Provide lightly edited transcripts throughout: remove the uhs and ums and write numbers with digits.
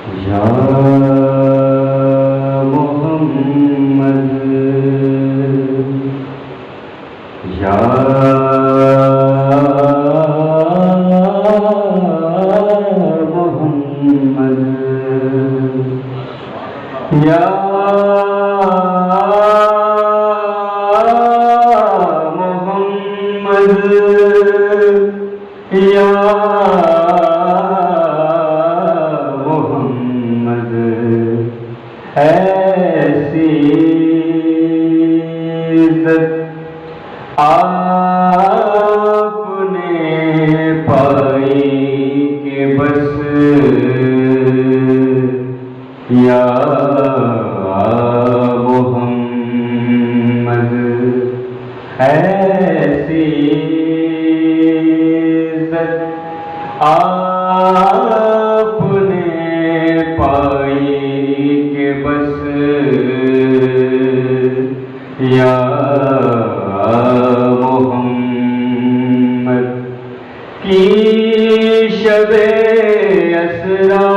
یا محمد یا محمد یا محمد یا ایسی عزت آپ نے پائی کہ بس یا محمد ایسی عزت آپ نے پائی کہ بس یا محمد کی شب اسرا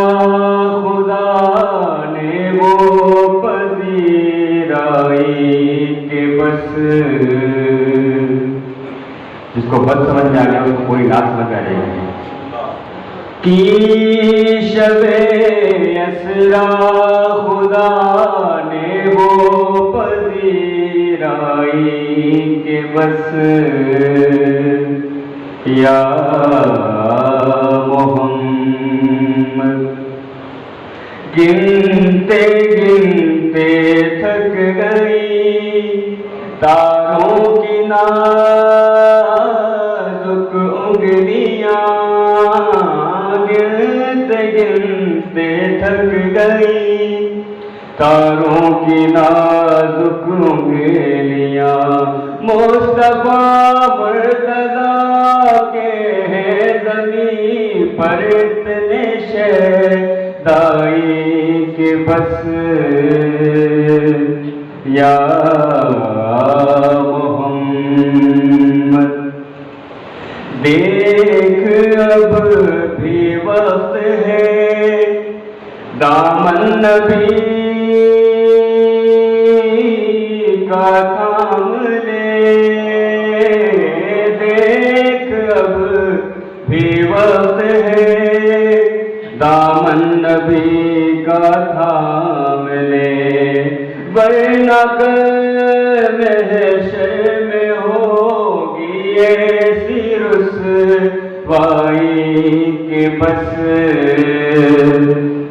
خدا نے وہ پذیرائی کہ بس جس کو بد سمجھ میں آ گیا اس کو کوئی نعت لگا رہے ہیں کی شب اسرا خدا نے وہ پذیرائی کہ بس یا محمد گنتے گنتے تھک گئی تاروں کی نازک انگلیاں گنتے گنتے تھک گئی تاروں کی نازک انگلیاں مصطفیٰ مرتضیٰ کے ہیں زمین پر اتنے شیدائی کہ بس یا محمد دیکھ اب بھی وقت ہے دامن نبی کا تھام لے دیکھ اب بھی وقت ہے دامن نبی کا تھام لے ورنہ محشر میں ہوگی ایسی رسوائی کہ بس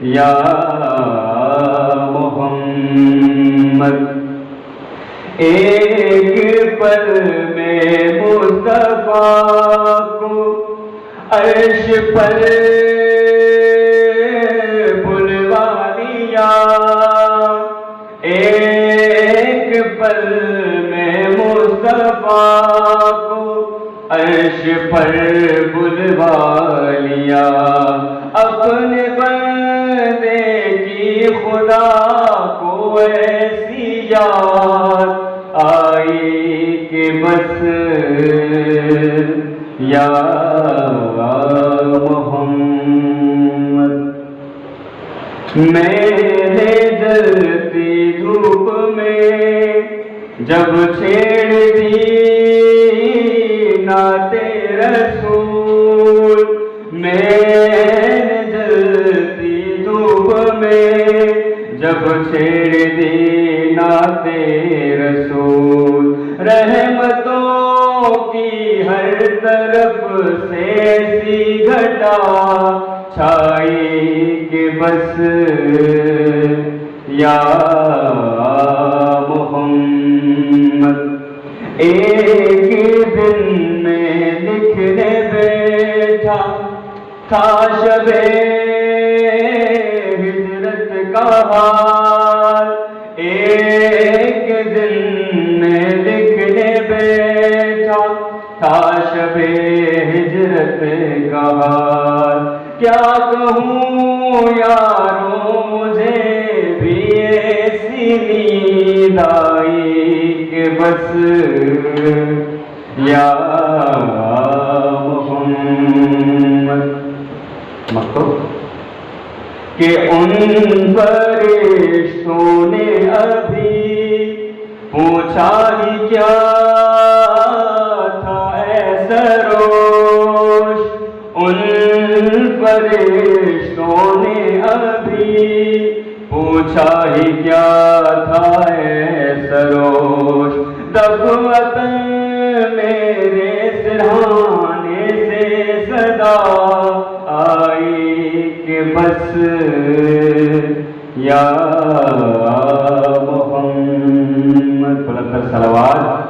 یا محمد ایک پل میں مصطفیٰ کو عرش پر بلوا لیا ایک پل میں مصطفیٰ کو عرش پر بلوا لیا اپنے بندے کی خدا کو ایسی یاد آئی کہ بس یا محمد میرے جلتی دھوپ میں جب چھیڑ دی نعت رسول میرے جلتی دھوپ میں جب چھیڑ دی نعت رسول رحمتوں کی ہر طرف سے ایسی گھٹا چھائی کہ بس یا محمد ایک دن میں لکھنے بیٹھا تھا شب ہجرت کا حال ایک دن میں لکھنے بیٹھا تھا شب ہجرت کا حال کیا کہوں یاروں مجھے بھی ایسی نیند آئی کہ بس یا محمد مکتوب کہ ان فرشتوں نے ابھی پوچھا ہی کیا تھا اے سروش، ان فرشتوں نے ابھی پوچھا ہی کیا تھا اے سروش، دفعتاً میرے سرہانے سے صدا آئی کہ بس یا محمد، بلند صلوات